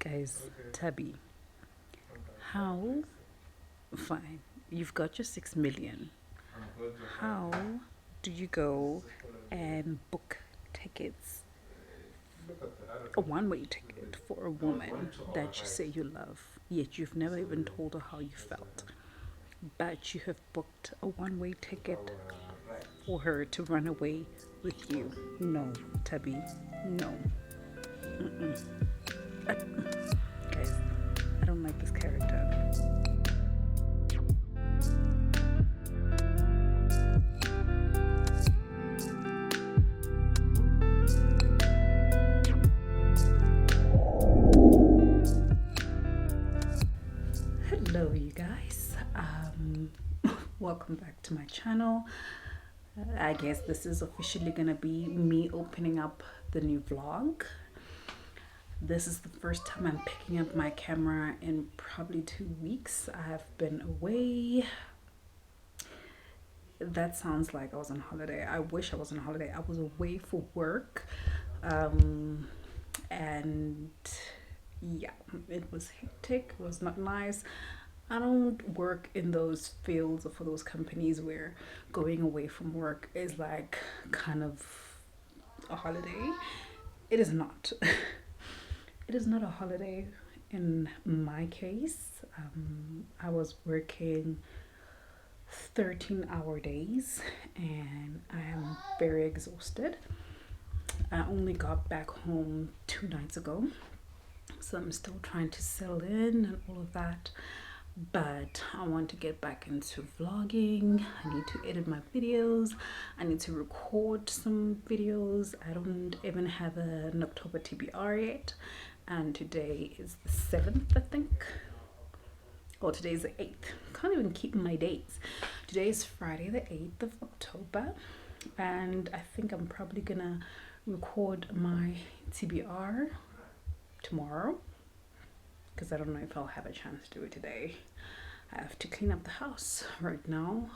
Guys, Tabby, how, fine, you've got your 6 million. How do you go and book tickets, a one-way ticket for a woman that you say you love, yet you've never even told her how you felt, but you have booked a one-way ticket for her to run away with you? No, Tabby, no. I, guys, I don't like this character. Hello, you guys. Welcome back to my channel. I guess this is officially gonna be me opening up the new vlog. This is the first time I'm picking up my camera in probably 2 weeks. I have been away. That sounds like I was on holiday. I wish I was on holiday. I was away for work. And yeah, it was hectic. It was not nice. I don't work in those fields or for those companies where going away from work is like kind of a holiday. It is not. It is not a holiday in my case. I was working 13-hour days and I am very exhausted. I only got back home 2 nights ago, so I'm still trying to settle in and all of that. But I want to get back into vlogging. I need to edit my videos. I need to record some videos. I don't even have an October TBR yet, and today is the 7th, I think. Or today's the 8th. Can't even keep my dates. Today is Friday the 8th of October, and I think I'm probably gonna record my TBR tomorrow, because I don't know if I'll have a chance to do it today. I have to clean up the house right now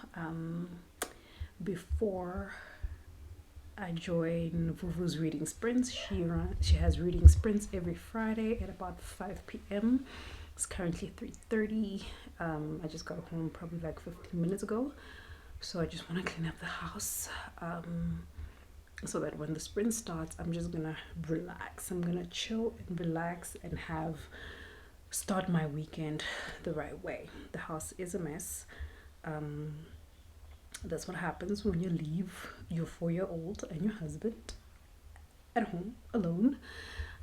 before I join Vuvu's reading sprints. She has reading sprints every Friday at about 5 p.m. It's currently 3:30. I just got home probably like 15 minutes ago, so I just want to clean up the house so that when the sprint starts, I'm just gonna relax. I'm gonna chill and relax and start my weekend the right way. The house is a mess. That's what happens when you leave your 4-year-old and your husband at home alone.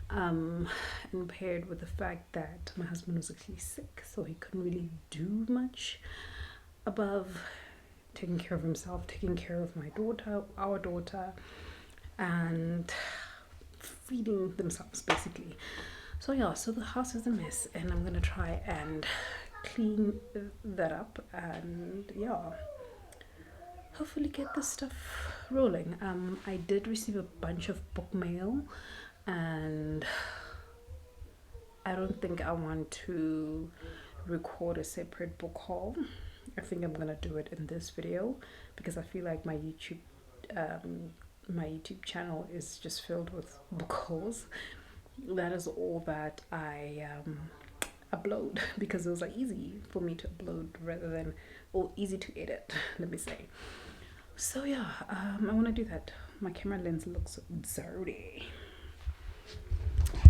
And paired with the fact that my husband was actually sick, so he couldn't really do much above taking care of himself, taking care of my daughter, our daughter, and feeding themselves basically. So yeah, so the house is a mess and I'm gonna try and clean that up and yeah, hopefully get this stuff rolling. I did receive a bunch of book mail and I don't think I want to record a separate book haul. I think I'm gonna do it in this video because I feel like my YouTube channel is just filled with book hauls. That is all that I upload because it was like easy for me to upload rather than easy to edit, let me say. So yeah, I want to do that. My camera lens looks dirty.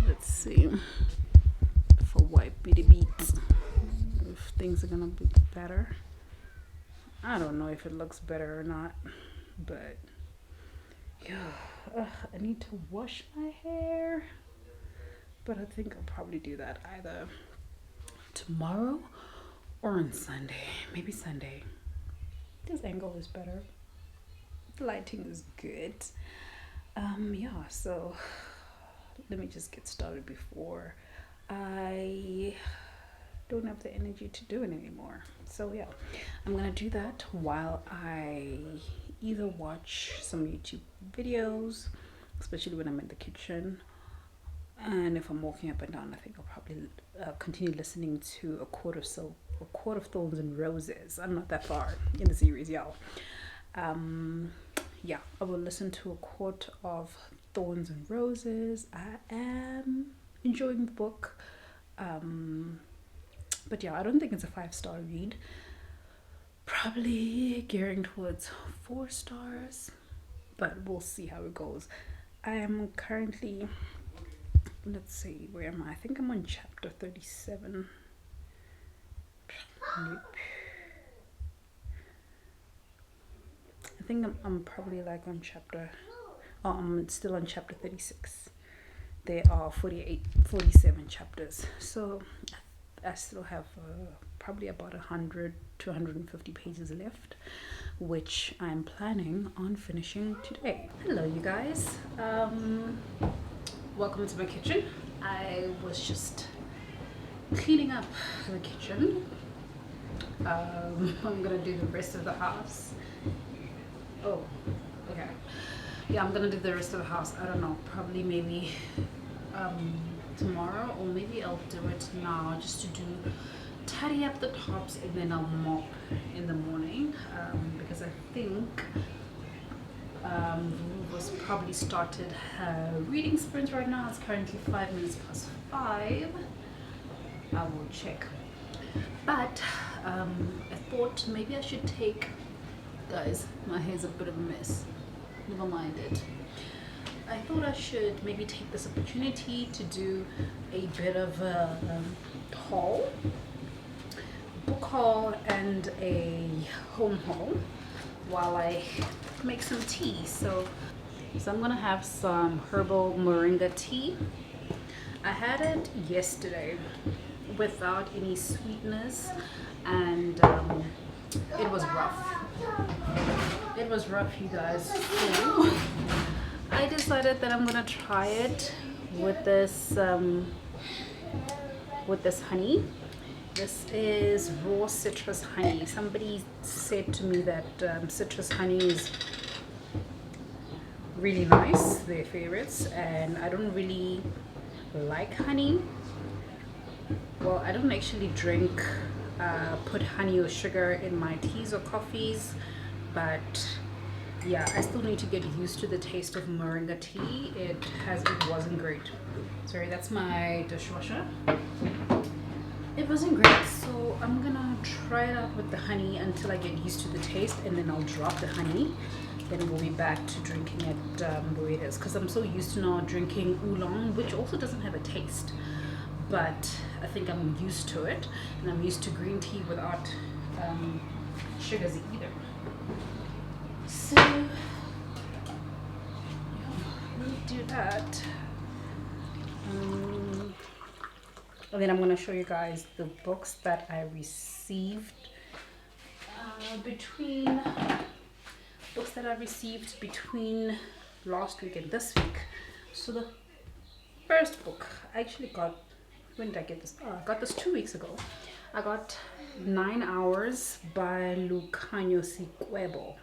Let's see for white bitty beats if things are gonna be better. I don't know if it looks better or not, but yeah, I need to wash my hair, but I think I'll probably do that either tomorrow or on Sunday. Maybe Sunday. This angle is better. The lighting is good. Yeah, so let me just get started before I don't have the energy to do it anymore. So yeah, I'm gonna do that while I either watch some YouTube videos, especially when I'm in the kitchen, and if I'm walking up and down, I think I'll probably continue listening to A Court of Thorns and Roses. I'm not that far in the series, y'all. Yeah, I will listen to A Court of Thorns and Roses. I am enjoying the book. But yeah, I don't think it's a 5-star read. Probably gearing towards 4 stars, but we'll see how it goes. I am currently, let's see, where am I? I think I'm on chapter 37. Nope. I think I'm probably like on chapter, I'm still on chapter 36. There are 47 chapters, so I still have probably about 100 to 150 pages left, which I'm planning on finishing today. Hello you guys, welcome to my kitchen. I was just cleaning up the kitchen. I'm gonna do the rest of the house. Oh, okay. Yeah, I'm gonna do the rest of the house. I don't know, probably maybe tomorrow, or maybe I'll do it now just to tidy up the tops, and then I'll mop in the morning, because I think was probably started her reading sprint right now. It's currently 5 minutes past 5. I will check, but I thought maybe I should take, guys, my hair's a bit of a mess, never mind it. I thought I should maybe take this opportunity to do a bit of a haul, book haul and a home haul while I make some tea. So I'm gonna have some herbal moringa tea. I had it yesterday without any sweetness, and it was rough. It was rough, you guys. So I decided that I'm gonna try it with this honey. This is raw citrus honey. Somebody said to me that citrus honey is really nice, their favorites, and I don't really like honey. Well, I don't actually drink put honey or sugar in my teas or coffees, but yeah, I still need to get used to the taste of moringa tea. It wasn't great. Sorry, that's my dishwasher. It wasn't great, so I'm gonna try it out with the honey until I get used to the taste, and then I'll drop the honey. Then we'll be back to drinking it the way it is, because I'm so used to now drinking oolong, which also doesn't have a taste, but I think I'm used to it, and I'm used to green tea without sugars either. So yeah, let me do that. And then I'm going to show you guys the books that I received between last week and this week. So the first book I actually got, when did I get this? I got this 2 weeks ago. I got 9 Hours by Lucanio Siquebo.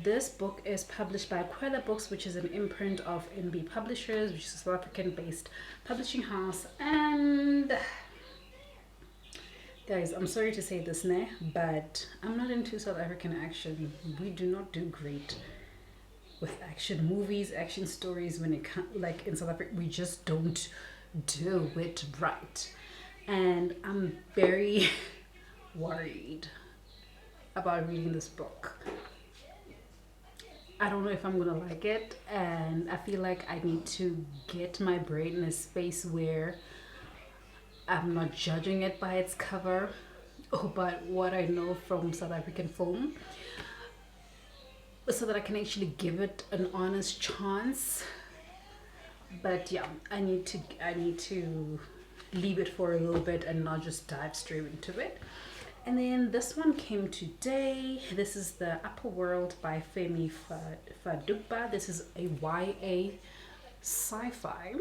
This book is published by Quella Books, which is an imprint of NB Publishers, which is a South African-based publishing house. And guys, I'm sorry to say this, but I'm not into South African action. We do not do great with action movies, action stories. When it comes, like in South Africa, we just don't do it right. And I'm very worried about reading this book. I don't know if I'm gonna like it, and I feel like I need to get my brain in a space where I'm not judging it by its cover or by what I know from South African film, so that I can actually give it an honest chance. But yeah, I need to leave it for a little bit and not just dive straight into it. And then this one came today. This is The Upper World by Femi Fadugba. This is a YA sci-fi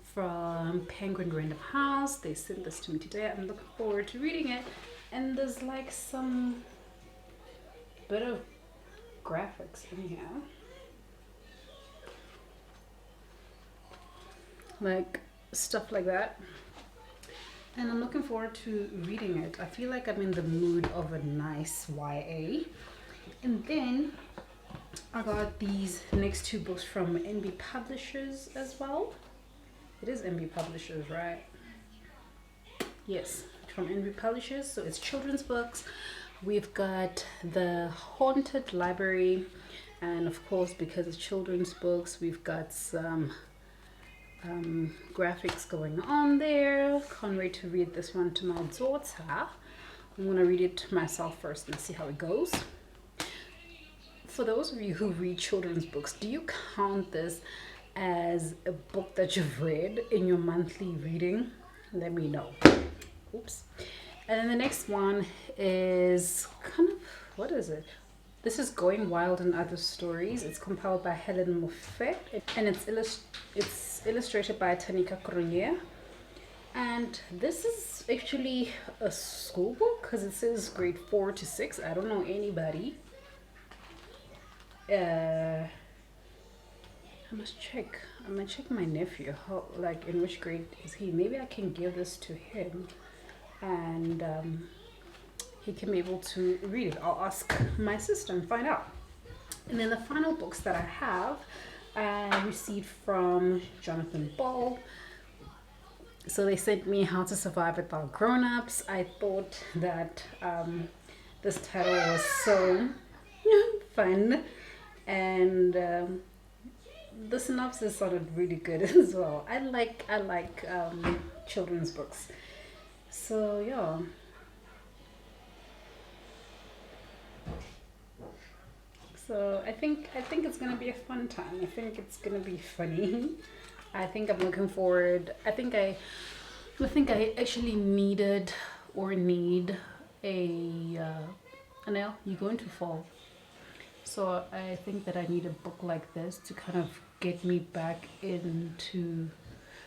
from Penguin Random House. They sent this to me today. I'm looking forward to reading it. And there's like some bit of graphics in here. Like stuff like that. And I'm looking forward to reading it. I feel like I'm in the mood of a nice YA. And then I got these next two books from NB Publishers as well. It is NB Publishers, right? Yes, from NB Publishers. So it's children's books. We've got The Haunted Library, and of course, because it's children's books, we've got some graphics going on there. Can't wait to read this one to my daughter. I'm gonna read it to myself first and see how it goes. For those of you who read children's books, do you count this as a book that you've read in your monthly reading? Let me know. Oops. And then the next one is kind of, what is it? This is Going Wild and Other Stories. It's compiled by Helen Moffett, and it's illustrated by Tanika Cronje. And this is actually a school book because it says grade 4 to 6. I don't know anybody. I must check. I'm gonna check my nephew. How, like, in which grade is he? Maybe I can give this to him, and he can be able to read it. I'll ask my sister and find out. And then the final books that I have, I received from Jonathan Ball. So they sent me How to Survive Without Grown-Ups. I thought that this title was so fun, and the synopsis sounded really good as well. I like children's books. So yeah. So I think it's gonna be a fun time. I think it's gonna be funny. I think I'm looking forward. I think I actually need a Anel, you're going to fall. So I think that I need a book like this to kind of get me back into,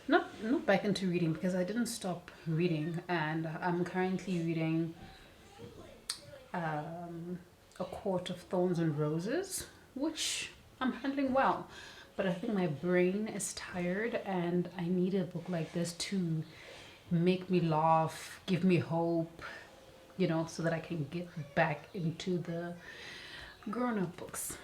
not back into reading, because I didn't stop reading, and I'm currently reading A Court of Thorns and Roses, which I'm handling well. But I think my brain is tired, and I need a book like this to make me laugh, give me hope, you know, so that I can get back into the grown-up books.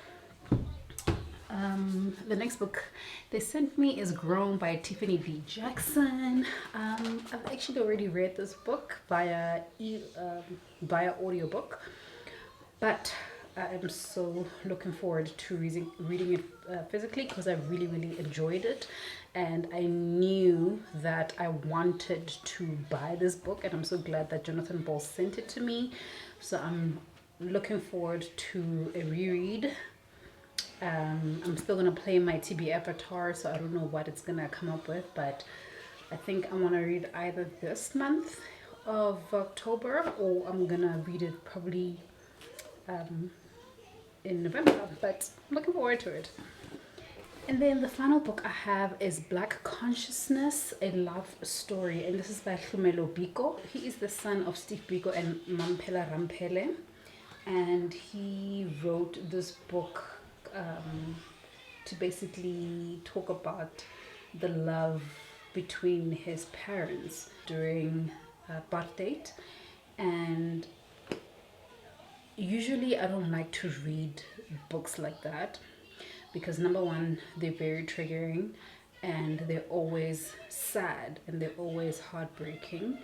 The next book they sent me is Grown by Tiffany D. Jackson. I've actually already read this book via audiobook, but I'm so looking forward to reading it physically, because I really enjoyed it, and I knew that I wanted to buy this book, and I'm so glad that Jonathan Ball sent it to me. So I'm looking forward to a reread. I'm still gonna play my TB avatar, so I don't know what it's gonna come up with, but I think I want to read either this month of October, or I'm gonna read it probably in November, but I'm looking forward to it. And then the final book I have is Black Consciousness, a Love Story, and this is by Hlumelo Biko. He is the son of Steve Biko and Mampela Rampele, and he wrote this book to basically talk about the love between his parents during apartheid. And usually I don't like to read books like that, because number one, they're very triggering, and they're always sad, and they're always heartbreaking,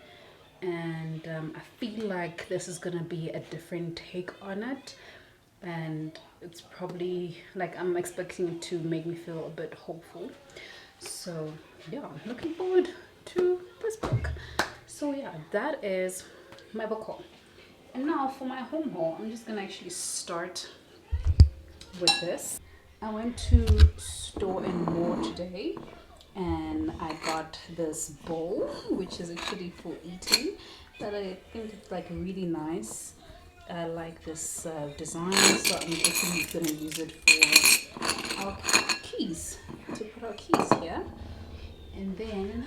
and I feel like this is gonna be a different take on it, and it's probably like I'm expecting it to make me feel a bit hopeful. So yeah, I'm looking forward to this book. So yeah, that is my book haul. And now for my home haul, I'm just gonna actually start with this. I went to Store and More today, and I got this bowl, which is actually for eating, that I think it's like really nice. I like this design, so I'm actually gonna use it for our keys, to put our keys here. And then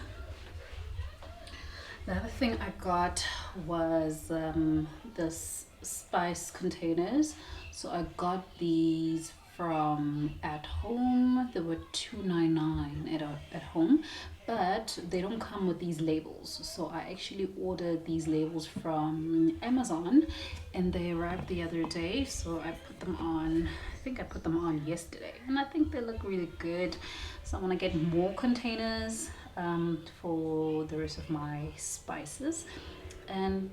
the other thing I got was this spice containers. So I got these from At Home. They were $2.99 at home, but they don't come with these labels. So I actually ordered these labels from Amazon, and they arrived the other day. So I put them on, I think I put them on yesterday, and I think they look really good. So I want to get more containers for the rest of my spices, and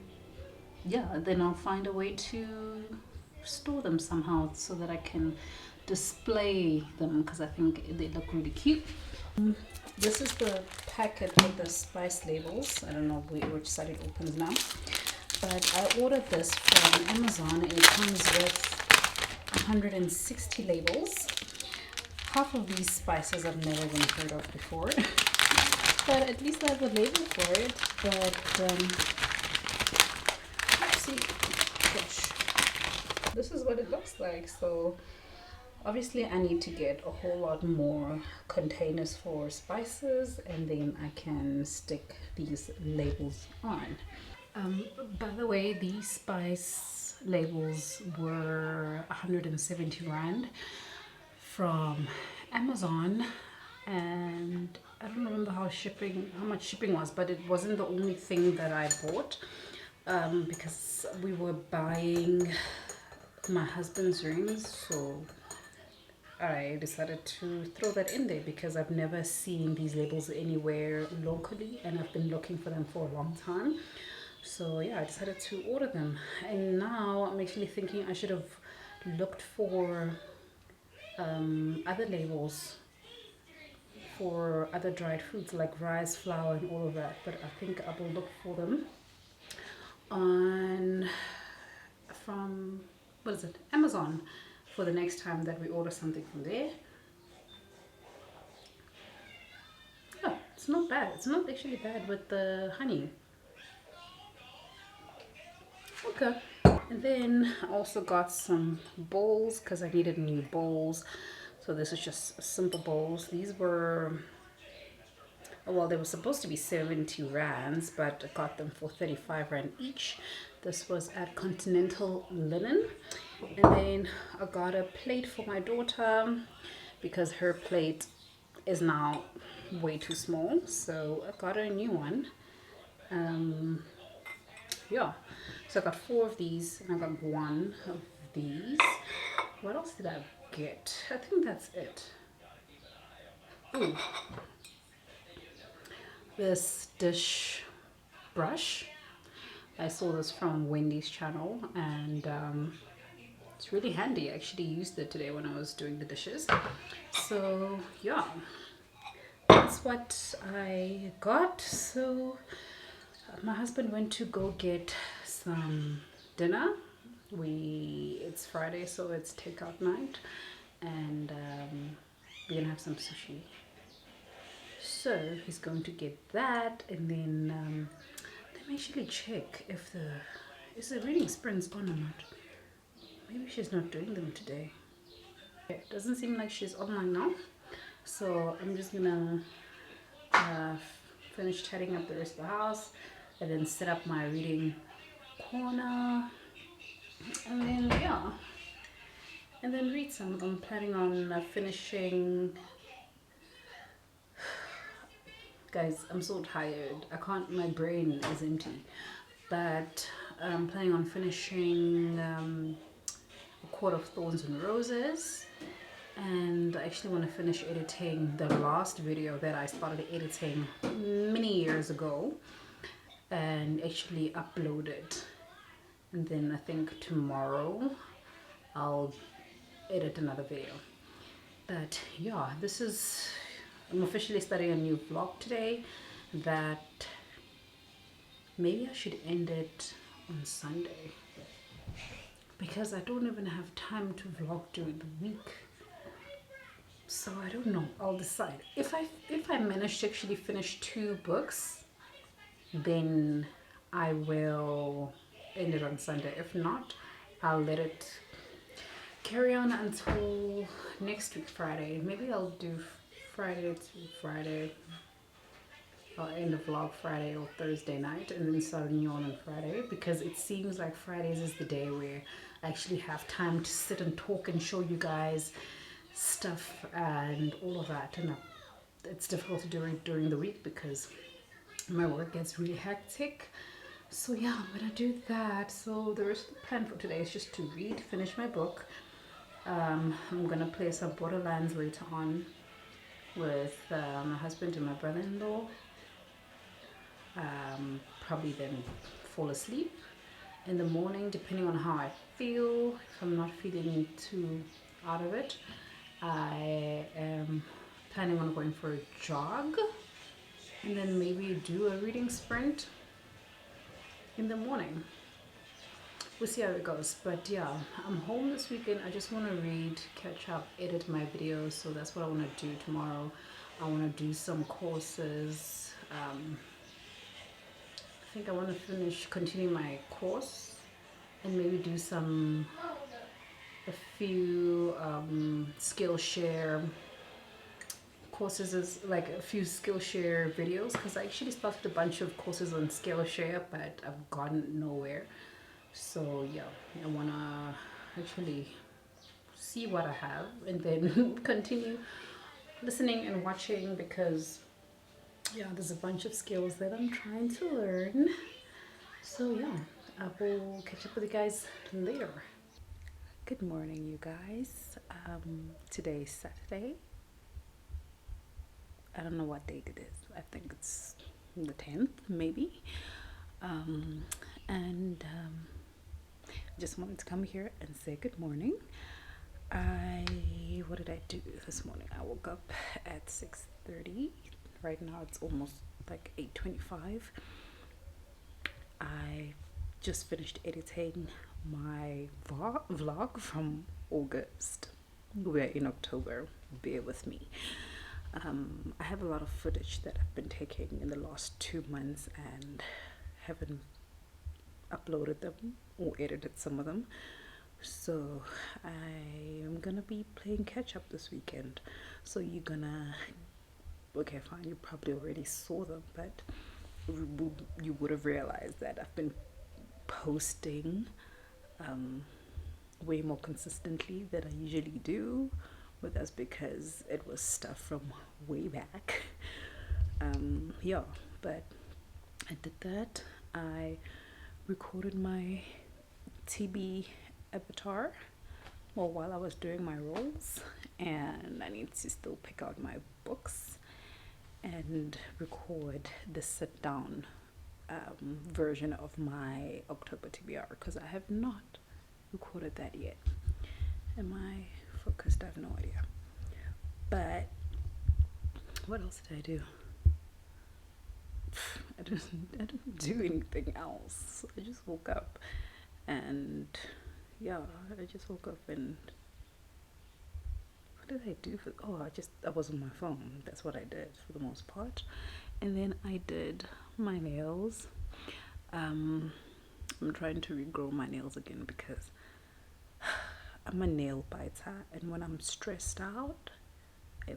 yeah, then I'll find a way to store them somehow so that I can display them, because I think they look really cute. This is the packet with the spice labels. I don't know which side it opens now, but I ordered this from Amazon, and it comes with 160 labels. Half of these spices I've never even heard of before, but at least I have a label for it. But let's see, gosh, this is what it looks like. So obviously I need to get a whole lot more containers for spices, and then I can stick these labels on. By the way, these spice labels were 170 rand from Amazon, and I don't remember how much shipping was, but it wasn't the only thing that I bought, because we were buying my husband's rings, so I decided to throw that in there because I've never seen these labels anywhere locally, and I've been looking for them for a long time. So yeah, I decided to order them, and now I'm actually thinking I should have looked for other labels for other dried foods like rice, flour, and all of that. But I think I will look for them on from what is it, Amazon, for the next time that we order something from there. Oh, it's not bad. It's not actually bad with the honey. Okay. And then I also got some bowls because I needed new bowls. So this is just simple bowls. These were, well, they were supposed to be 70 rands, but I got them for 35 rand each. This was at Continental Linen. And then I got a plate for my daughter because her plate is now way too small. So I got her a new one. Yeah, so I got 4 of these, and I got 1 of these. What else did I get? I think that's it. Ooh, this dish brush. I saw this from Wendy's channel, and it's really handy. I actually used it today when I was doing the dishes. So yeah, that's what I got. So my husband went to go get some dinner. It's Friday, so it's takeout night, and we're gonna have some sushi. So he's going to get that, and then let me actually check if the reading sprints on or not. Maybe she's not doing them today. It doesn't seem like she's online now, so I'm just gonna uh, finish tidying up the rest of the house, and then set up my reading corner, and then yeah, and then read some. I'm planning on finishing. Guys, I'm so tired. I can't. My brain is empty. But I'm planning on finishing A Court of Thorns and Roses, and I actually want to finish editing the last video that I started editing many years ago, and actually upload it. And then I think tomorrow I'll edit another video. But yeah, I'm officially starting a new vlog today that maybe I should end it on Sunday, because I don't even have time to vlog during the week. So I don't know. I'll decide. If I manage to actually finish 2 books, then I will end it on Sunday. If not, I'll let it carry on until next week Friday. Maybe I'll do Friday to Friday. I'll end the vlog Friday or Thursday night, and then start a new one on Friday, because it seems like Fridays is the day where I actually have time to sit and talk and show you guys stuff and all of that. And it's difficult to do it during the week because my work gets really hectic. So yeah, I'm gonna do that. So the rest of the plan for today is just to read, finish my book. I'm gonna play some Borderlands later on with my husband and my brother-in-law. Probably then fall asleep in the morning, depending on how I feel. If I'm not feeling too out of it, I am planning on going for a jog and then maybe do a reading sprint in the morning. We'll see how it goes. But yeah, I'm home this weekend. I just want to read, catch up, edit my videos. So that's what I want to do tomorrow. I want to do some courses. I think I want to continue my course and maybe do a few Skillshare courses, is like a few Skillshare videos, because I actually started a bunch of courses on Skillshare, but I've gotten nowhere. So yeah, I want to actually see what I have and then continue listening and watching, because yeah, there's a bunch of skills that I'm trying to learn. So yeah, I will catch up with you guys later. Good morning, you guys. Today is Saturday. I don't know what date it is. I think it's the 10th, maybe. And just wanted to come here and say good morning. What did I do this morning? I woke up at 6:30. Right now it's almost like 8:25. I just finished editing my vlog from August. We're in October. Bear with me. I have a lot of footage that I've been taking in the last 2 months and haven't uploaded them or edited some of them. So I am gonna be playing catch up this weekend. So you're gonna, okay, fine, you probably already saw them, but you would have realized that I've been posting way more consistently than I usually do, but that's because it was stuff from way back. Yeah, but I did that. I recorded my TB avatar while I was doing my roles, and I need to still pick out my books and record the sit down version of my October TBR, because I have not recorded that yet. Am I focused? I have no idea. But what else did I do? I didn't do anything else. I just woke up and yeah, I just woke up and what did I do I was on my phone. That's what I did for the most part. And then I did my nails. I'm trying to regrow my nails again because I'm a nail biter, and when I'm stressed out, I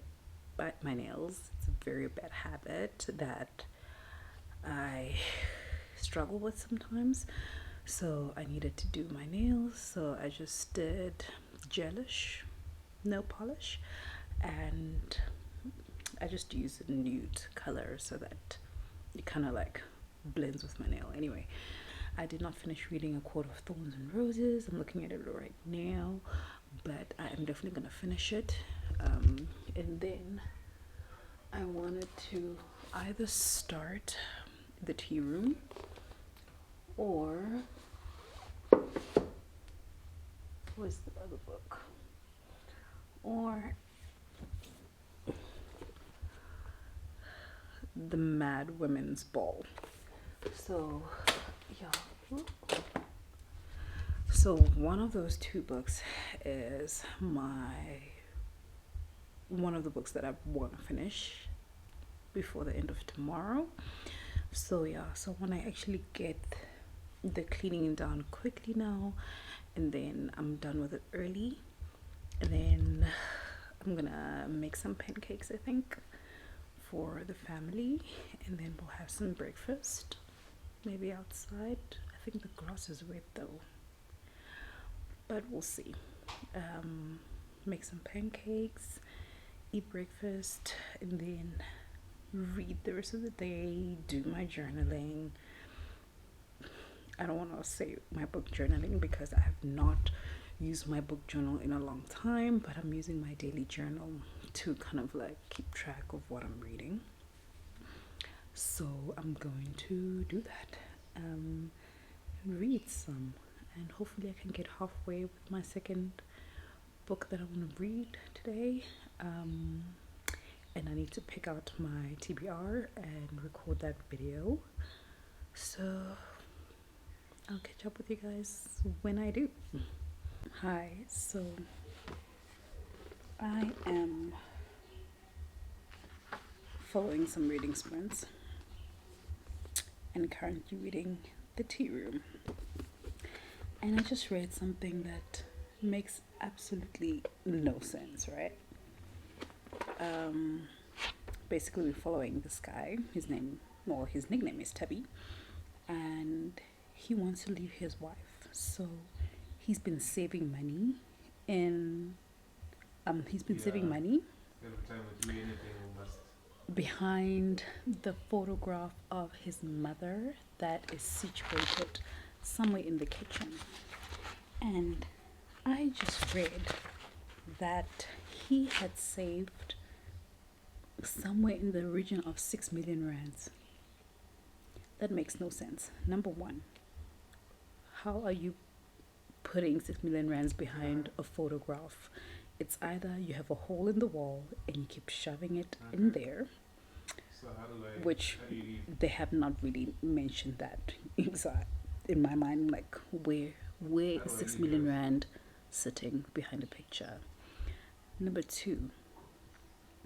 bite my nails. It's a very bad habit that I struggle with sometimes. So I needed to do my nails, so I just did gelish nail polish, and I just used a nude color so that it kind of like blends with my nail. Anyway, I did not finish reading A Court of Thorns and Roses. I'm looking at it right now, but I am definitely gonna finish it. And then I wanted to either start the Tearoom or what's the other book? Or The Mad Women's Ball. So yeah. So one of those two books is one of the books that I want to finish before the end of tomorrow. So yeah, so when I actually get the cleaning done quickly now, and then I'm done with it early, and then I'm gonna make some pancakes, I think, for the family, and then we'll have some breakfast, maybe outside. I think the grass is wet though, but we'll see. Make some pancakes, eat breakfast, and then read the rest of the day, do my journaling. I don't want to say my book journaling because I have not used my book journal in a long time, but I'm using my daily journal to kind of like keep track of what I'm reading. So I'm going to do that and read some, and hopefully I can get halfway with my second book that I want to read today. And I need to pick out my TBR and record that video. So I'll catch up with you guys when I do. Hi, so I am following some reading sprints and currently reading the Tearoom. And I just read something that makes absolutely no sense, right? Basically, we're following this guy. His nickname is Tubby, and he wants to leave his wife. So he's been saving money, and saving money every time we do anything, we must. Behind the photograph of his mother that is situated somewhere in the kitchen. And I just read that he had saved somewhere in the region of 6 million rands. That makes no sense. Number one, how are you putting 6 million rands behind a photograph? It's either you have a hole in the wall and you keep shoving it in there, So which they have not really mentioned that exact in my mind, like where is 6 million rand sitting behind a picture. Number two,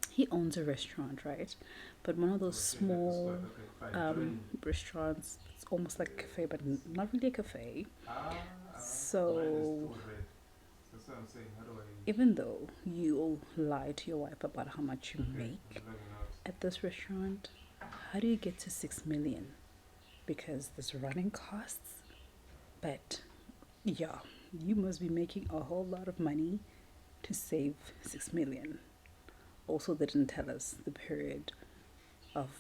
he owns a restaurant, right? But one of those small restaurants. It's almost like a cafe, but not really a cafe. So That's what I'm saying. How do I even though you lie to your wife about how much you make at this restaurant, how do you get to 6 million? Because there's running costs. But yeah, you must be making a whole lot of money to save 6 million. Also, they didn't tell us the period of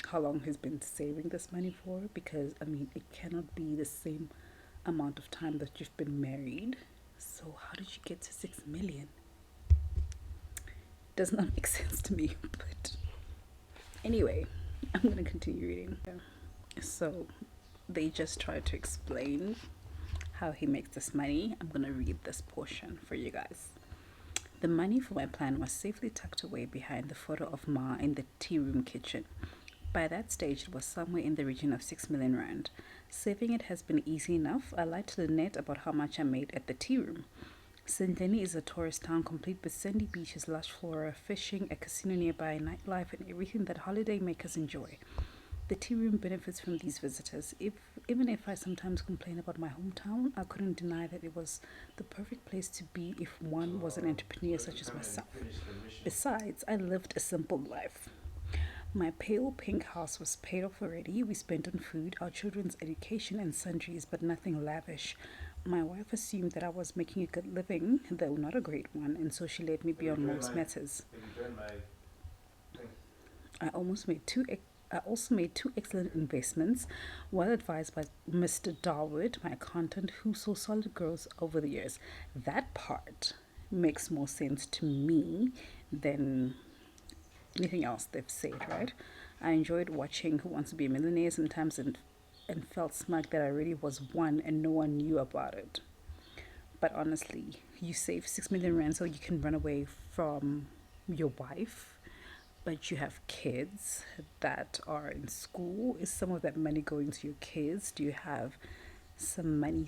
how long he's been saving this money for, because I mean, it cannot be the same amount of time that you've been married. So how did you get to 6 million? Does not make sense to me. But anyway, I'm gonna continue reading. So they just try to explain how he makes this money. I'm gonna read this portion for you guys. The money for my plan was safely tucked away behind the photo of Ma in the tea room kitchen. By that stage, it was somewhere in the region of 6 million rand. Saving it has been easy enough. I lied to Lynette about how much I made at the tea room. Sendleni is a tourist town complete with sandy beaches, lush flora, fishing, a casino nearby, nightlife, and everything that holiday makers enjoy. The tea room benefits from these visitors. Even if I sometimes complain about my hometown, I couldn't deny that it was the perfect place to be if one was an entrepreneur such as myself. Besides, I lived a simple life. My pale pink house was paid off already. We spent on food, our children's education, and sundries, but nothing lavish. My wife assumed that I was making a good living, though not a great one, and so she let me be on most matters. I also made two excellent investments, well advised by Mr. Darwood, my accountant, who saw solid growth over the years. That part makes more sense to me than anything else they've said, right? I enjoyed watching Who Wants to Be a Millionaire sometimes and felt smug that I really was one and no one knew about it. But honestly, you save 6 million rand so you can run away from your wife, but you have kids that are in school. Is some of that money going to your kids? Do you have some money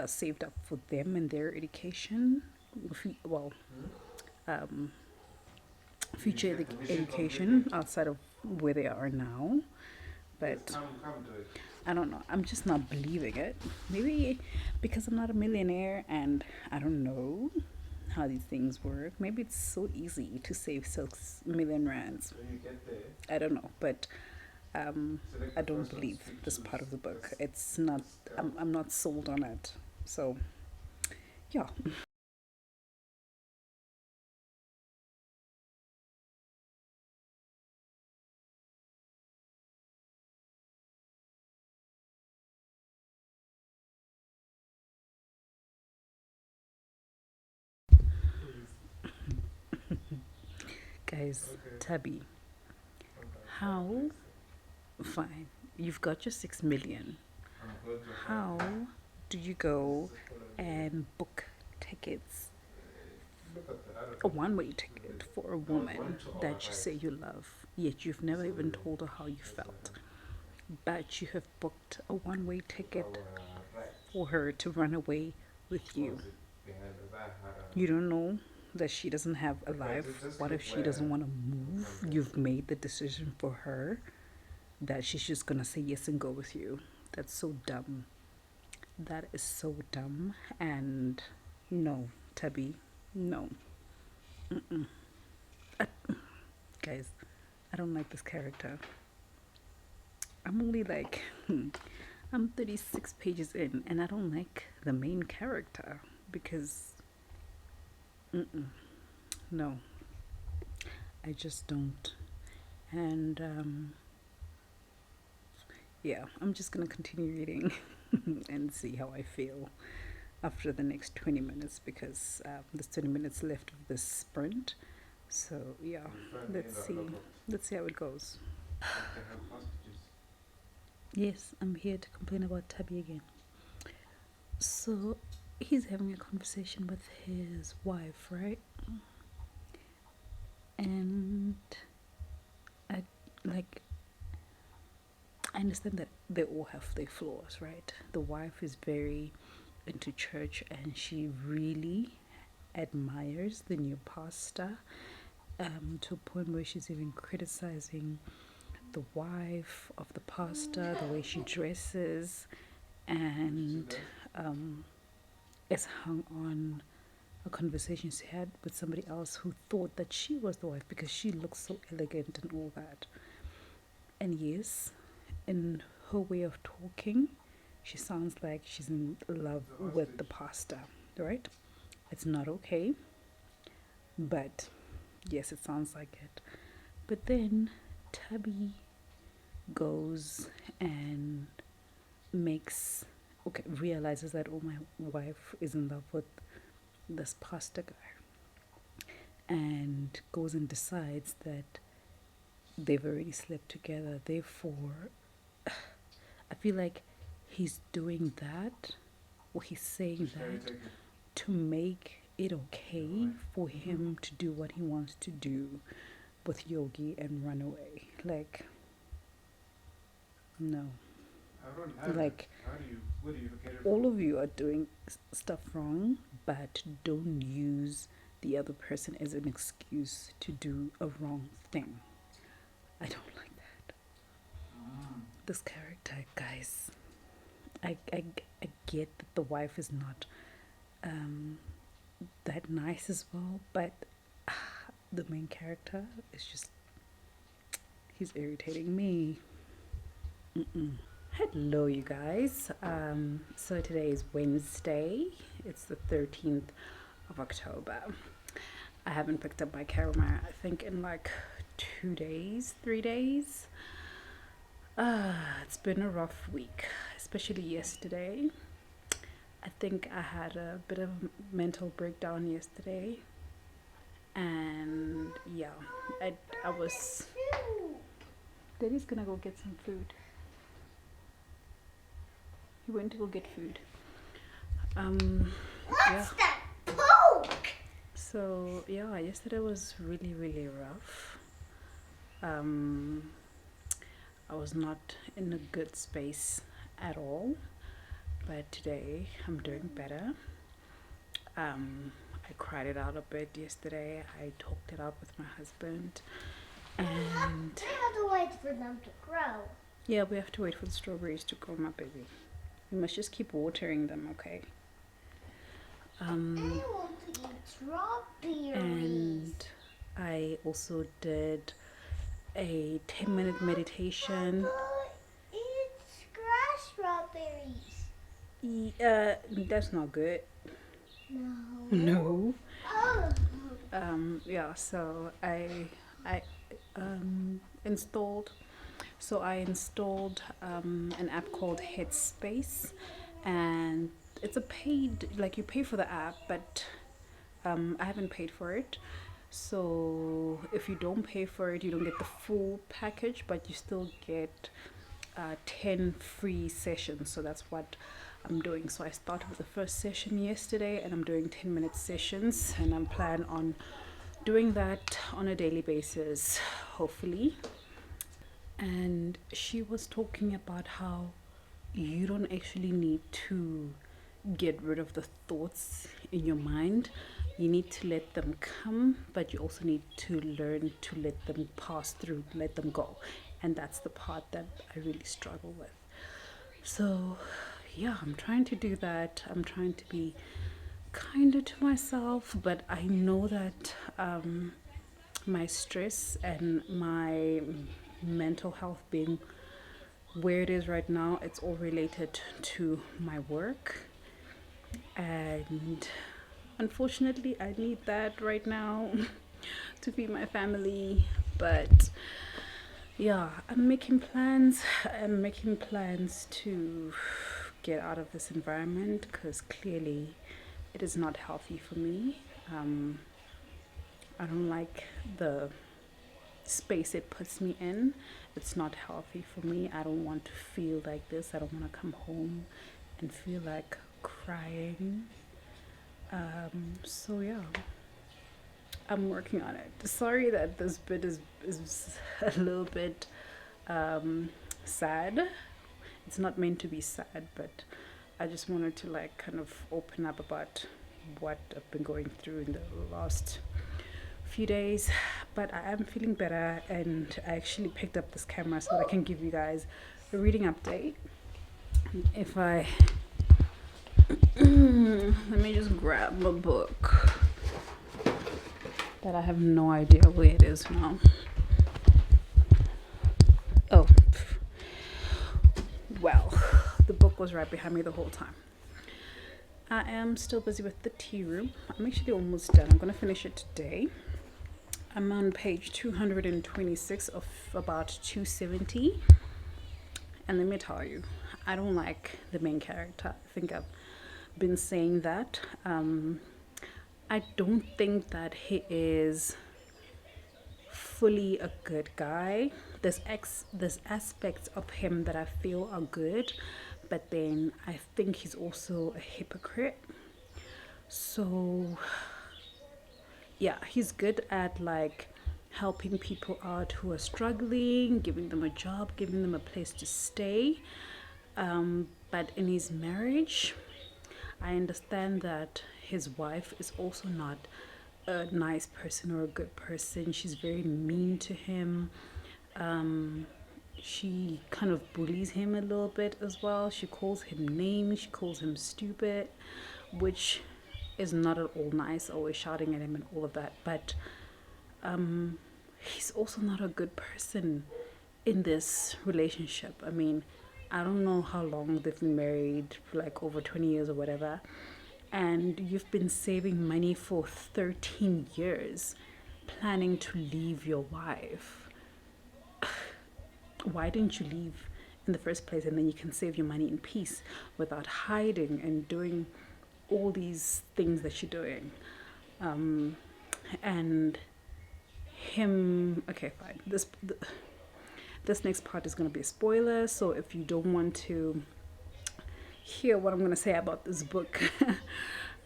saved up for them and their education? Future education outside of where they are now. But I don't know. I'm just not believing it. Maybe because I'm not a millionaire and I don't know how these things work. Maybe it's so easy to save 6 million rands. I don't know, but I don't believe this part of the book. It's not. I'm not sold on it. So, yeah. Guys, Okay. Tabby, Okay. how? Fine. You've got your 6 million. I'm good. How do you go and book tickets, Look at the other a one-way ticket for a woman that you say you love, yet you've never even told her how you felt, but you have booked a one-way ticket for her to run away with you? You don't know that she doesn't have a life. What if she doesn't want to move? You've made the decision for her that she's just gonna say yes and go with you. That's so dumb. That is so dumb. And no, Tabby, no. Guys, I don't like this character. I'm only like, I'm 36 pages in, and I don't like the main character because, no, I just don't. And yeah, I'm just gonna continue reading and see how I feel after the next 20 minutes because there's 20 minutes left of this sprint. So yeah, let's see how it goes. Yes, I'm here to complain about Tabby again. So he's having a conversation with his wife, right? And I understand that they all have their flaws, right? The wife is very into church and she really admires the new pastor, to a point where she's even criticizing the wife of the pastor, the way she dresses, and it's hung on a conversation she had with somebody else who thought that she was the wife because she looks so elegant and all that. And yes, in her way of talking, she sounds like she's in love with the pastor, right? It's not okay, but yes, it sounds like it. But then Tabby goes and realizes that, oh, my wife is in love with this pastor guy, and goes and decides that they've already slept together. Therefore, I feel like he's doing that, or he's saying that to make it okay for him to do what he wants to do with Yogi and run away. Like, no. Like, all of you are doing stuff wrong, but don't use the other person as an excuse to do a wrong thing. I don't like that. This character, guys, I get that the wife is not that nice as well, but the main character is just, he's irritating me. Hello, you guys. So today is Wednesday. It's the 13th of October. I haven't picked up my camera, I think, in like 3 days. It's been a rough week, especially yesterday. I think I had a bit of a mental breakdown yesterday, and yeah, I was. Daddy's gonna go get some food. He went to go get food. Yeah. So yeah, yesterday was really, really rough. I was not in a good space at all, but today I'm doing better. I cried it out a bit yesterday. I talked it out with my husband, and we have to wait for them to grow. Yeah, we have to wait for the strawberries to grow, my baby. We must just keep watering them, okay? I want to eat strawberries. And I also did a 10-minute meditation. It's grass strawberries. That's not good. No. No. Oh. Yeah, so I installed an app called Headspace, and it's a paid, like, you pay for the app, but I haven't paid for it. So if you don't pay for it, you don't get the full package, but you still get 10 free sessions. So that's what I'm doing. So I started with the first session yesterday, and I'm doing 10-minute sessions, and I'm planning on doing that on a daily basis, hopefully. And she was talking about how you don't actually need to get rid of the thoughts in your mind. You need to let them come, but you also need to learn to let them pass through, let them go. And that's the part that I really struggle with. So yeah, I'm trying to do that. I'm trying to be kinder to myself, but I know that my stress and my mental health being where it is right now, it's all related to my work. And unfortunately, I need that right now to feed my family. But yeah, I'm making plans. I'm making plans to get out of this environment, because clearly it is not healthy for me. I don't like the space it puts me in. It's not healthy for me. I don't want to feel like this. I don't want to come home and feel like crying. So yeah, I'm working on it. Sorry that this bit is a little bit sad. It's not meant to be sad, but I just wanted to like kind of open up about what I've been going through in the last few days. But I am feeling better, and I actually picked up this camera so that I can give you guys a reading update. If I let me just grab my book that I have no idea where it is now. Oh, well, the book was right behind me the whole time. I am still busy with the Tearoom. I'm actually almost done. I'm going to finish it today. I'm on page 226 of about 270. And let me tell you, I don't like the main character. I think I've been saying that. I don't think that he is fully a good guy. There's aspects of him that I feel are good, but then I think he's also a hypocrite. So yeah, he's good at like helping people out who are struggling, giving them a job, giving them a place to stay. But in his marriage, I understand that his wife is also not a nice person or a good person. She's very mean to him. She kind of bullies him a little bit as well. She calls him names. She calls him stupid, which is not at all nice, always shouting at him and all of that. But he's also not a good person in this relationship. I mean, I don't know how long they've been married, like over 20 years or whatever, and you've been saving money for 13 years, planning to leave your wife. Why didn't you leave in the first place? And then you can save your money in peace without hiding and doing all these things that you're doing. And him, okay, fine. This next part is going to be a spoiler, so if you don't want to hear what I'm going to say about this book,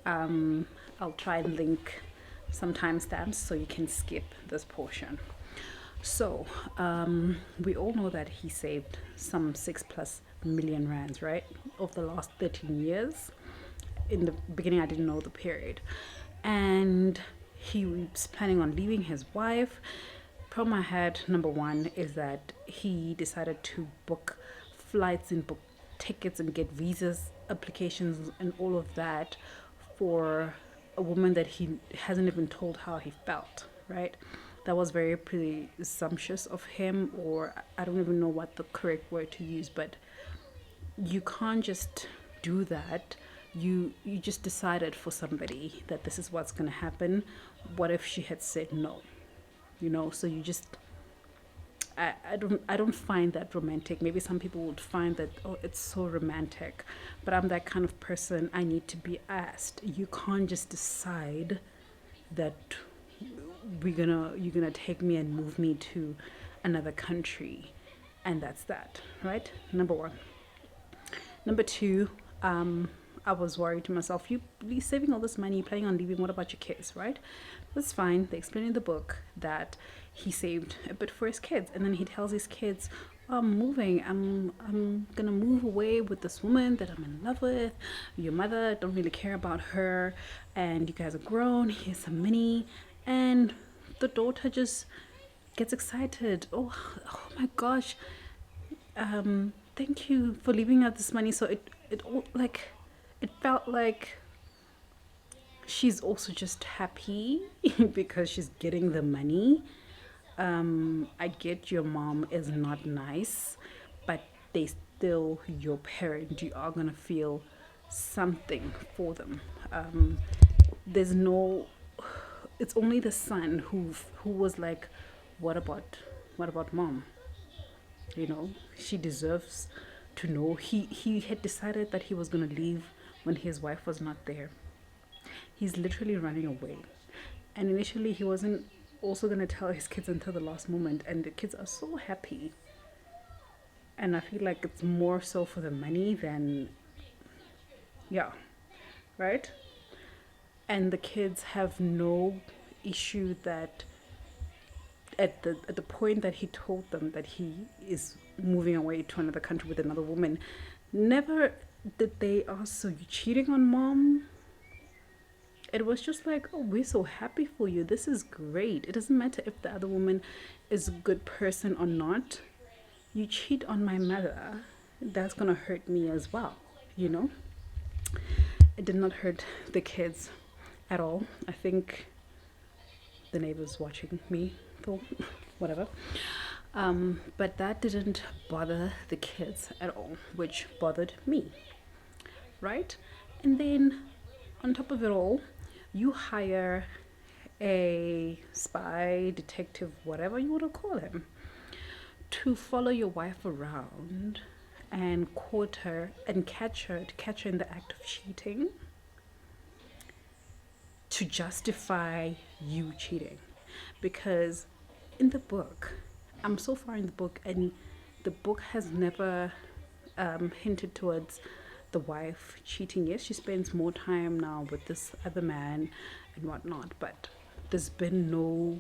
I'll try and link some timestamps so you can skip this portion. So we all know that he saved some 6+ million rands, right, over the last 13 years. In the beginning, I didn't know the period, and he was planning on leaving his wife. Problem I had, number one, is that he decided to book flights and book tickets and get visas, applications, and all of that for a woman that he hasn't even told how he felt, right? That was very presumptuous of him, or I don't even know what the correct word to use, but you can't just do that. You just decided for somebody that this is what's going to happen. What if she had said no? You know, so you just I don't find that romantic. Maybe some people would find that, oh, it's so romantic, but I'm that kind of person. I need to be asked. You can't just decide that you're gonna take me and move me to another country, and that's that, right? Number one. Number two, I was worried to myself, you saving all this money, planning on leaving, what about your kids, right? That's fine. They explain in the book that he saved a bit for his kids, and then he tells his kids, I'm moving, I'm gonna move away with this woman that I'm in love with. Your mother, don't really care about her, and you guys are grown, here's some money. And the daughter just gets excited. Oh my gosh, thank you for leaving out this money. So it felt like she's also just happy because she's getting the money. I get your mom is not nice, but they still your parent. You are gonna feel something for them. There's no. It's only the son who was like, what about mom? You know, she deserves to know. He had decided that he was gonna leave when his wife was not there. He's literally running away, and initially he wasn't also gonna tell his kids until the last moment, and the kids are so happy. And I feel like it's more so for the money than, yeah, right? And the kids have no issue that at the point that he told them that he is moving away to another country with another woman, never did they ask, so you cheating on mom? It was just like, oh, we're so happy for you, this is great. It doesn't matter if the other woman is a good person or not. You cheat on my mother, that's gonna hurt me as well, you know? It did not hurt the kids at all. I think the neighbors watching me, so whatever. But that didn't bother the kids at all, which bothered me, right? And then on top of it all, you hire a spy, detective, whatever you want to call him, to follow your wife around and court her and catch her in the act of cheating, to justify you cheating. Because in the book, I'm so far in the book, and the book has never hinted towards the wife cheating. Yes, she spends more time now with this other man and whatnot, but there's been no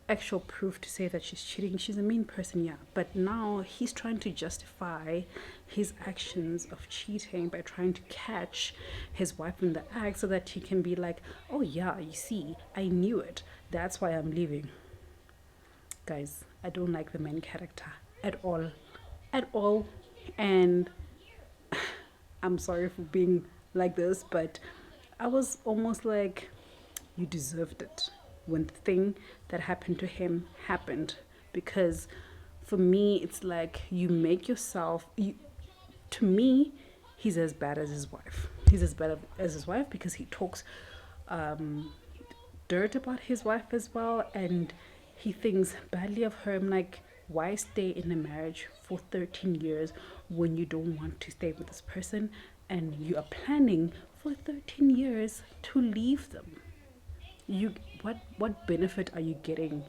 actual proof to say that she's cheating. She's a mean person, yeah, but now he's trying to justify his actions of cheating by trying to catch his wife in the act so that he can be like, oh yeah, you see, I knew it, that's why I'm leaving. Guys, I don't like the main character at all, and I'm sorry for being like this, but I was almost like, you deserved it when the thing that happened to him happened. Because for me, it's like you make yourself, to me, he's as bad as his wife. He's as bad as his wife because he talks dirt about his wife as well, and he thinks badly of her. I'm like, why stay in a marriage for 13 years when you don't want to stay with this person and you are planning for 13 years to leave them? What benefit are you getting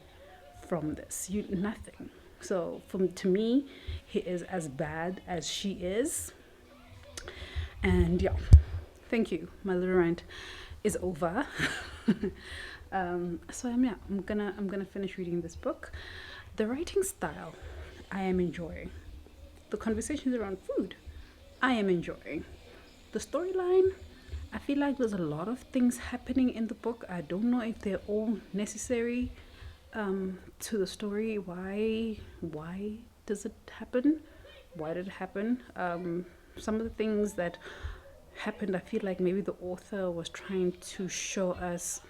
from this? Nothing. So to me, he is as bad as she is. And yeah, thank you. My little rant is over. So I'm gonna finish reading this book. The writing style, I am enjoying. The conversations around food, I am enjoying. The storyline, I feel like there's a lot of things happening in the book. I don't know if they're all necessary to the story. Why does it happen? Why did it happen? Some of the things that happened, I feel like maybe the author was trying to show us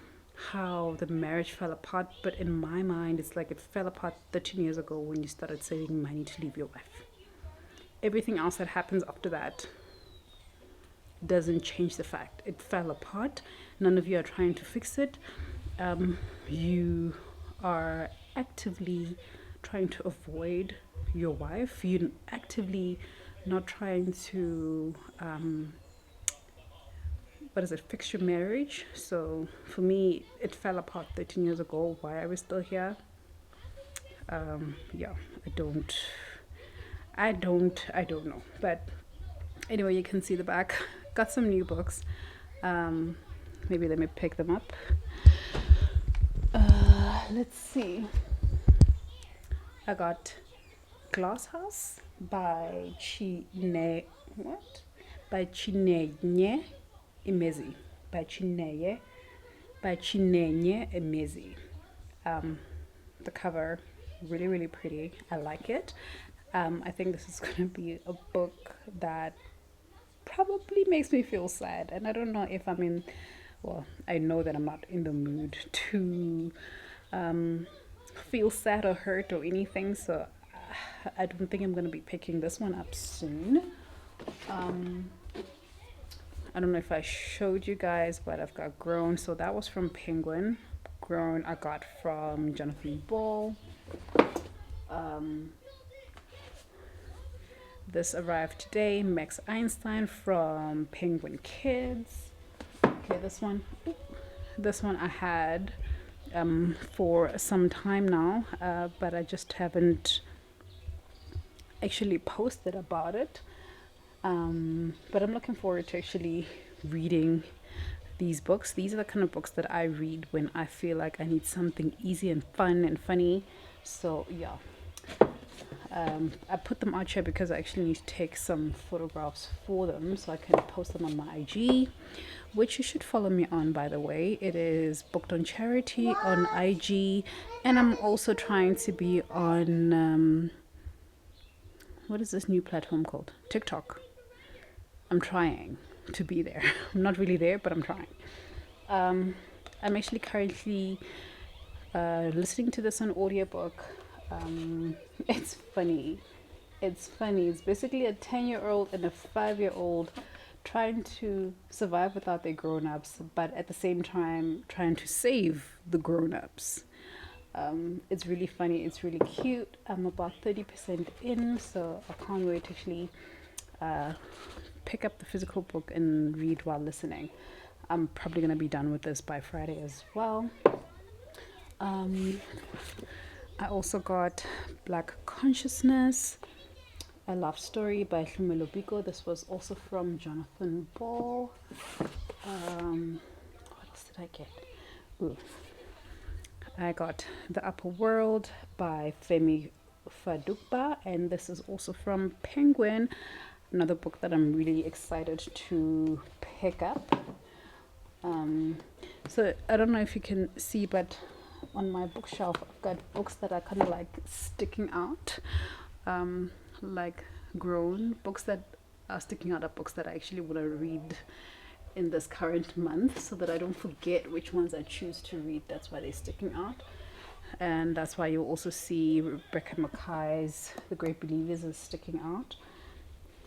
how the marriage fell apart, but in my mind it's like it fell apart 13 years ago when you started saving money to leave your wife. Everything else that happens after that doesn't change the fact it fell apart. None of you are trying to fix it. You are actively trying to avoid your wife. You're actively not trying to what is it, fix your marriage. So for me, it fell apart 13 years ago. Why are we still here? Yeah, I don't know. But anyway, you can see the back. Got some new books. Maybe let me pick them up. Let's see. I got Glass House by Chinenye Emezi. By Chinenye Emezi. The cover, really, really pretty. I like it. I think this is going to be a book that probably makes me feel sad. And I don't know if I'm in, well, I know that I'm not in the mood to feel sad or hurt or anything. So I don't think I'm going to be picking this one up soon. I don't know if I showed you guys, but I've got Grown. So that was from Penguin. Grown I got from Jonathan Ball. This arrived today. Max Einstein from Penguin Kids. Okay, this one I had for some time now, but I just haven't actually posted about it. But I'm looking forward to actually reading these books. These are the kind of books that I read when I feel like I need something easy and fun and funny. So yeah, I put them out here because I actually need to take some photographs for them so I can post them on my IG, which you should follow me on, by the way. It is BookedonCharity on IG, and I'm also trying to be on what is this new platform called? TikTok. I'm trying to be there. I'm not really there, but I'm trying. I'm actually currently listening to this on audiobook. It's funny. It's basically a 10-year-old and a 5-year-old trying to survive without their grown-ups, but at the same time trying to save the grown-ups. It's really funny. It's really cute. I'm about 30% in, so I can't wait to actually pick up the physical book and read while listening. I'm probably going to be done with this by Friday as well. I also got Black Consciousness, a love story by Hlumelo Biko. This was also from Jonathan Ball. What else did I get? Ooh. I got The Upper World by Femi Fadukba, and this is also from Penguin, another book that I'm really excited to pick up. So I don't know if you can see, but on my bookshelf I've got books that are kind of like sticking out, like Grown. Books that are sticking out are books that I actually want to read in this current month, so that I don't forget which ones I choose to read. That's why they're sticking out, and that's why you'll also see Rebecca Mackay's The Great Believers is sticking out.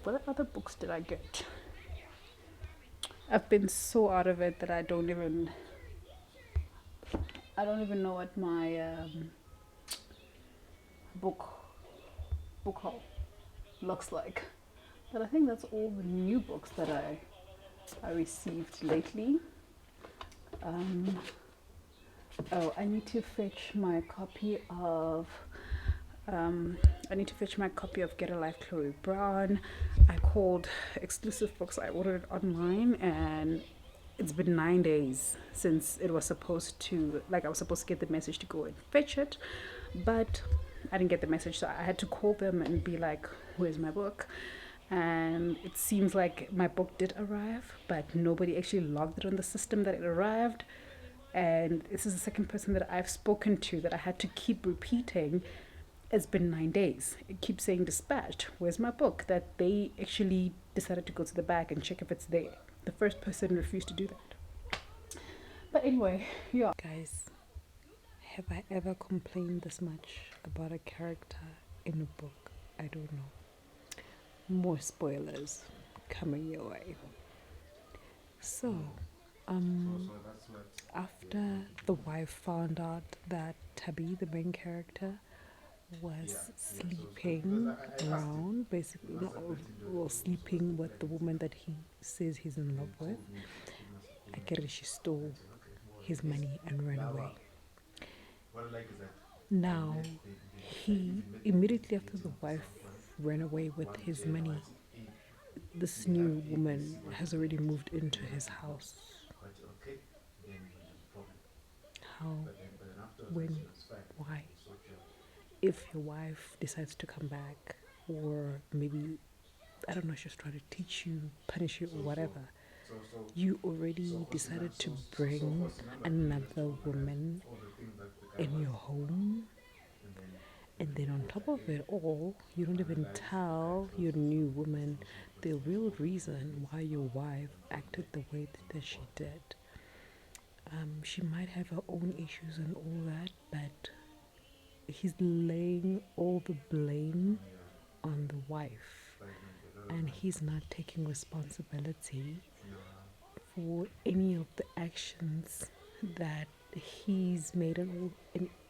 What other books did I get? I've been so out of it that I don't even know what my book haul looks like. But I think that's all the new books that I received lately. Oh, I need to fetch my copy of Get a Life, Chloe Brown. I called Exclusive Books. I ordered it online, and it's been 9 days since it was supposed to, I was supposed to get the message to go and fetch it, but I didn't get the message, so I had to call them and be like, where's my book? And it seems like my book did arrive, but nobody actually logged it on the system that it arrived. And this is the second person that I've spoken to that I had to keep repeating, it's been 9 days. It keeps saying dispatched. Where's my book? That they actually decided to go to the back and check if it's there. The first person refused to do that. But anyway, yeah. Guys, have I ever complained this much about a character in a book? I don't know. More spoilers coming your way. So, after the wife found out that Tabi, the main character, was sleeping around, basically, sleeping with the woman that he says he's in love with, she stole his money and ran away. Now, he immediately after the wife ran away with his money, this new woman has already moved into his house. How? When? Why? If your wife decides to come back, or maybe, I don't know, she's trying to teach you, punish you, or whatever, you already decided to bring another woman in your home, and then on top of it all, you don't even tell your new woman the real reason why your wife acted the way that she did. She might have her own issues and all that, but he's laying all the blame on the wife, and he's not taking responsibility for any of the actions that he's made and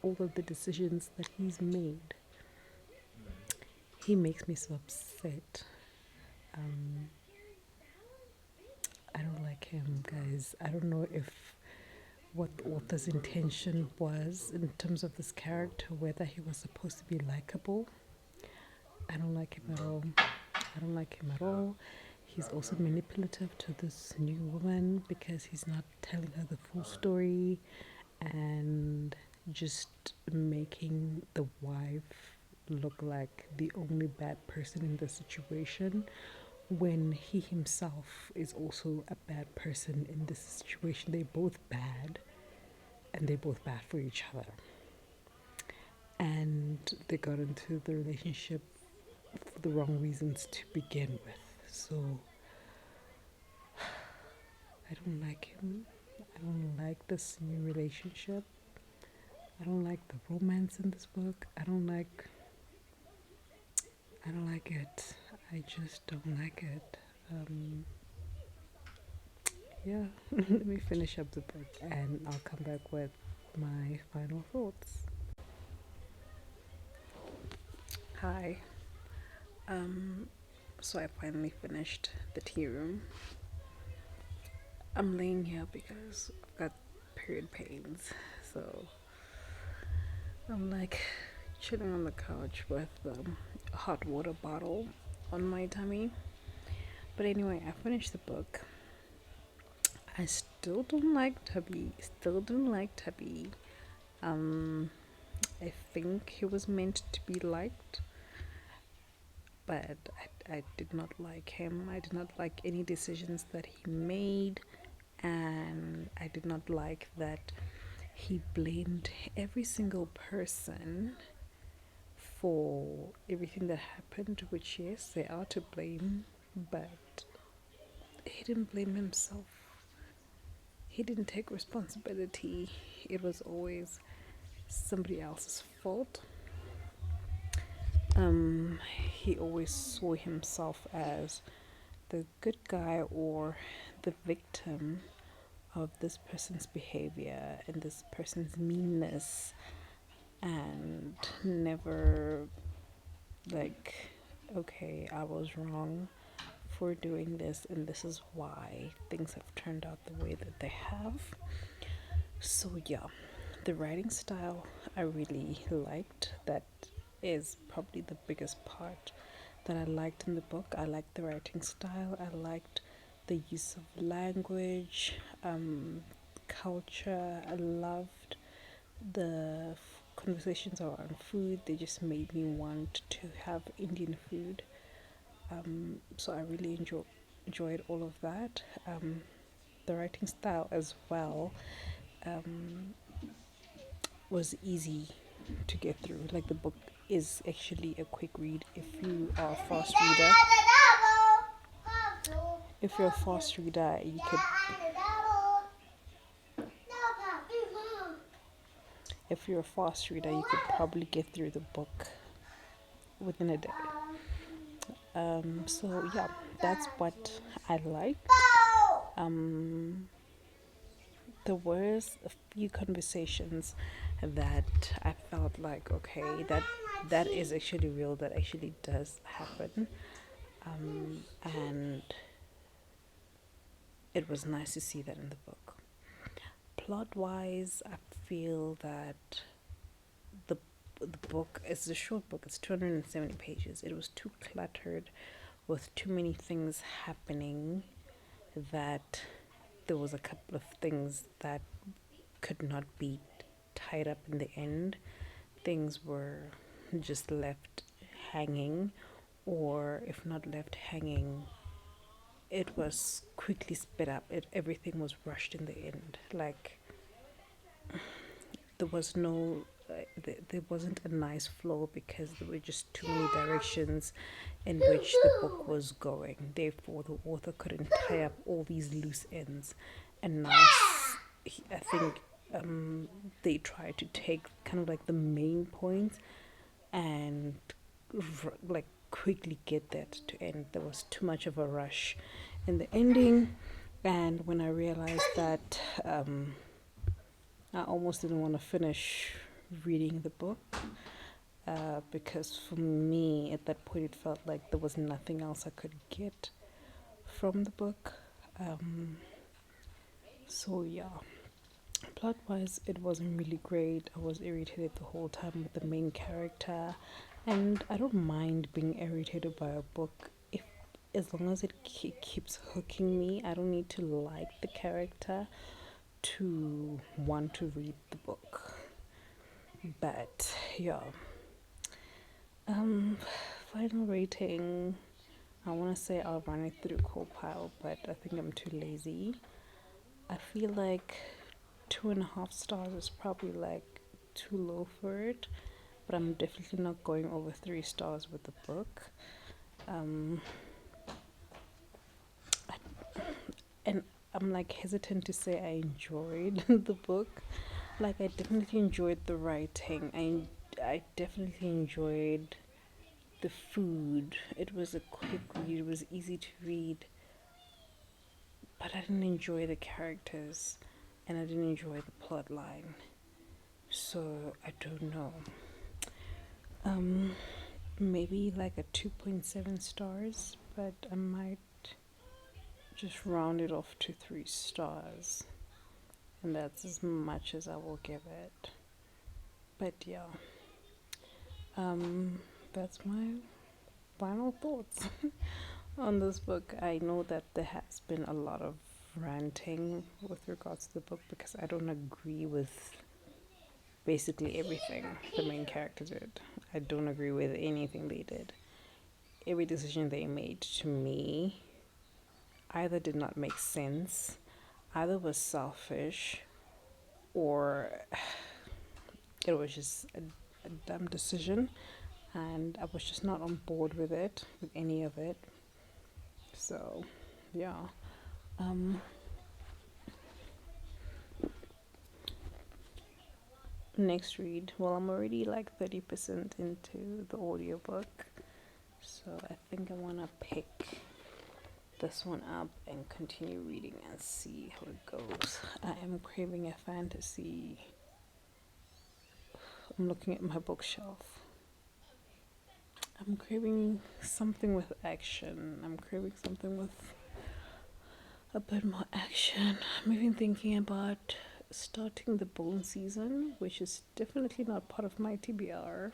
all of the decisions that he's made. He makes me so upset. I don't like him, guys. I don't know if what the author's intention was in terms of this character, whether he was supposed to be likable. I don't like him at all. I don't like him at all. He's also manipulative to this new woman because he's not telling her the full story and just making the wife look like the only bad person in the situation, when he himself is also a bad person in this situation. They're both bad, and they're both bad for each other. And they got into the relationship for the wrong reasons to begin with. So I don't like him. I don't like this new relationship. I don't like the romance in this book. I don't like it. I just don't like it. Yeah, let me finish up the book and I'll come back with my final thoughts. Hi. So I finally finished the Tearoom. I'm laying here because I've got period pains, so I'm like chilling on the couch with a hot water bottle on my tummy. But anyway, I finished the book. I still don't like Tubby. I think he was meant to be liked, but I did not like him. I did not like any decisions that he made, and I did not like that he blamed every single person for everything that happened, which yes, they are to blame, but he didn't blame himself. He didn't take responsibility. It was always somebody else's fault. He always saw himself as the good guy or the victim of this person's behavior and this person's meanness, and never like, okay, I was wrong for doing this and this is why things have turned out the way that they have. So yeah, the writing style I really liked. That is probably the biggest part that I liked in the book. I liked the writing style. I liked the use of language, culture. I loved the conversations around food. They just made me want to have Indian food. So I really enjoyed all of that. The writing style as well was easy to get through. Like, the book is actually a quick read if you are a fast reader. If you're a fast reader, you could. If you're a fast reader, you could probably get through the book within a day. So yeah, that's what I liked. There was a few conversations that I felt like, okay, that is actually real, that actually does happen, and it was nice to see that in the book. Plot wise, I feel that the book is a short book. It's 270 pages. It was too cluttered with too many things happening that there was a couple of things that could not be tied up in the end. Things were just left hanging, or if not left hanging, it was quickly sped up. Everything was rushed in the end. Like there was no there wasn't a nice flow because there were just too many directions in which the book was going. Therefore, the author couldn't tie up all these loose ends, and now I think they tried to take kind of like the main points and like quickly get that to end. There was too much of a rush in the ending, and when I realized that, I almost didn't want to finish reading the book, because for me at that point it felt like there was nothing else I could get from the book. So yeah, plot wise it wasn't really great. I was irritated the whole time with the main character, and I don't mind being irritated by a book if as long as it keeps hooking me. I don't need to like the character to want to read the book. But yeah, final rating, I want to say I'll run it through Copile, but I think I'm too lazy. I feel like 2.5 stars is probably like too low for it, but I'm definitely not going over 3 stars with the book. And I'm like hesitant to say I enjoyed the book. Like I definitely enjoyed the writing. I definitely enjoyed the food. It was a quick read. It was easy to read. But I didn't enjoy the characters, and I didn't enjoy the plot line. So I don't know. Maybe like a 2.7 stars, but I might just round it off to 3 stars, and that's as much as I will give it. But yeah, that's my final thoughts on this book. I know that there has been a lot of ranting with regards to the book because I don't agree with basically everything the main character did. I don't agree with anything they did. Every decision they made to me either did not make sense, either was selfish, or it was just a dumb decision, and I was just not on board with it, with any of it. So yeah, next read, well, I'm already like 30% into the audiobook, so I think I want to pick this one up and continue reading and see how it goes. I am craving a fantasy. I'm looking at my bookshelf. I'm craving something with action. I'm craving something with a bit more action. I'm even thinking about starting the Bone season, which is definitely not part of my TBR,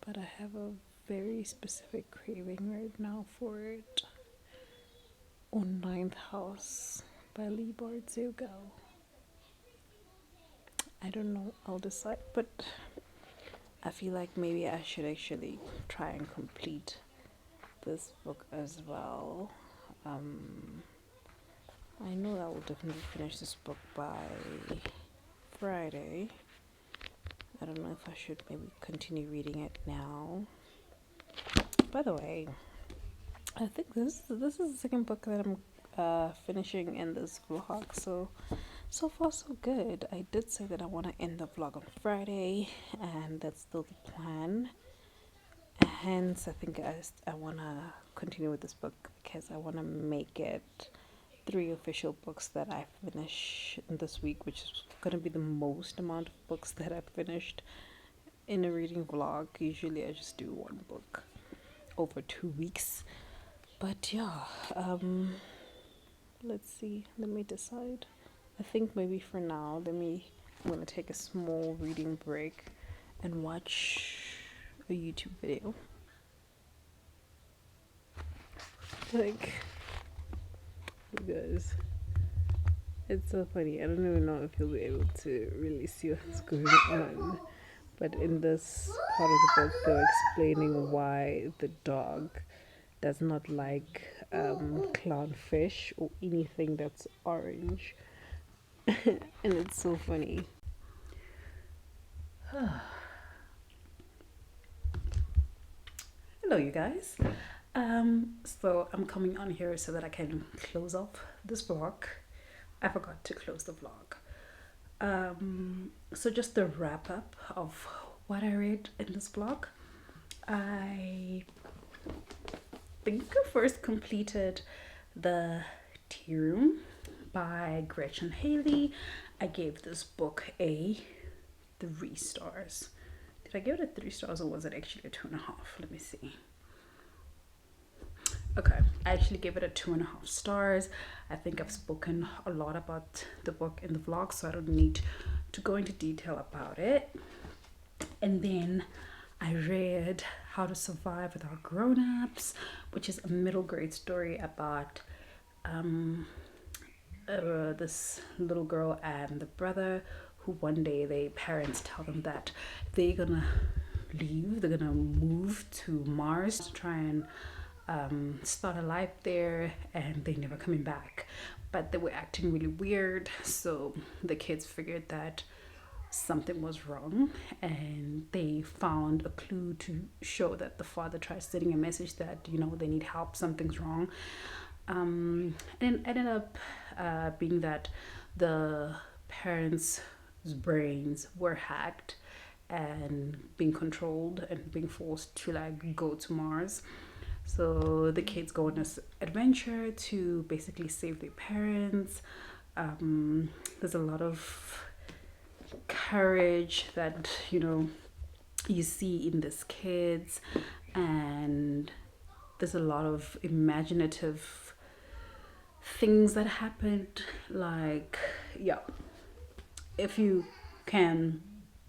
but I have a very specific craving right now for it. On Ninth House by Lee Bardugo. I don't know, I'll decide, but I feel like maybe I should actually try and complete this book as well. I know I will definitely finish this book by Friday. I don't know if I should maybe continue reading it now. By the way, I think this is the second book that I'm finishing in this vlog, so far so good. I did say that I want to end the vlog on Friday, and that's still the plan. Hence, I think I want to continue with this book because I want to make it 3 official books that I finish this week, which is going to be the most amount of books that I've finished in a reading vlog. Usually I just do 1 book over 2 weeks. But yeah, let's see, let me decide. I think maybe for now, I'm gonna take a small reading break and watch a YouTube video. Like, you guys, it's so funny. I don't even know if you'll be able to really see what's going on, but in this part of the book, they're explaining why the dog does not like clownfish or anything that's orange. And it's so funny. Hello, you guys. So I'm coming on here so that I can close off this vlog. I forgot to close the vlog. So just the wrap up of what I read in this vlog. I think I first completed the Tearoom by Gretchen Haley. I gave this book a 3 stars. Did I give it a 3 stars or was it actually a 2.5? Let me see. Okay, I actually gave it a 2.5 stars. I think I've spoken a lot about the book in the vlog, so I don't need to go into detail about it. And then I read How to Survive Without Grown-Ups, which is a middle grade story about this little girl and the brother who one day their parents tell them that they're gonna leave, they're gonna move to Mars to try and start a life there, and they're never coming back. But they were acting really weird, so the kids figured that something was wrong, and they found a clue to show that the father tried sending a message that, you know, they need help, something's wrong. And it ended up being that the parents' brains were hacked and being controlled and being forced to like go to Mars. So the kids go on this adventure to basically save their parents. There's a lot of courage that, you know, you see in these kids, and there's a lot of imaginative things that happened. Like, yeah, if you can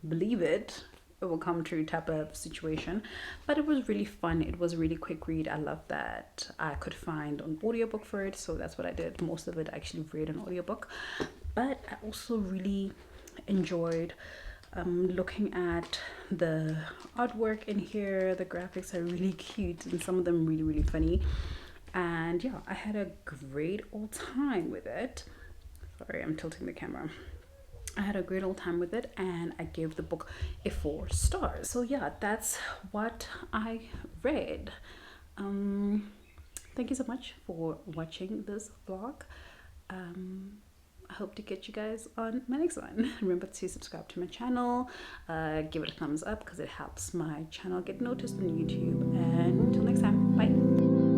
believe it, it will come true type of situation. But it was really fun. It was a really quick read. I love that I could find an audiobook for it, so that's what I did. Most of it I actually read an audiobook, but I also really enjoyed looking at the artwork in here. The graphics are really cute and some of them really funny, and yeah, I had a great old time with it. Sorry, I'm tilting the camera. I had a great old time with it, and I gave the book a 4 stars. So yeah, that's what I read. Thank you so much for watching this vlog. I hope to get you guys on my next one. Remember to subscribe to my channel, give it a thumbs up because it helps my channel get noticed on YouTube, and until next time, bye.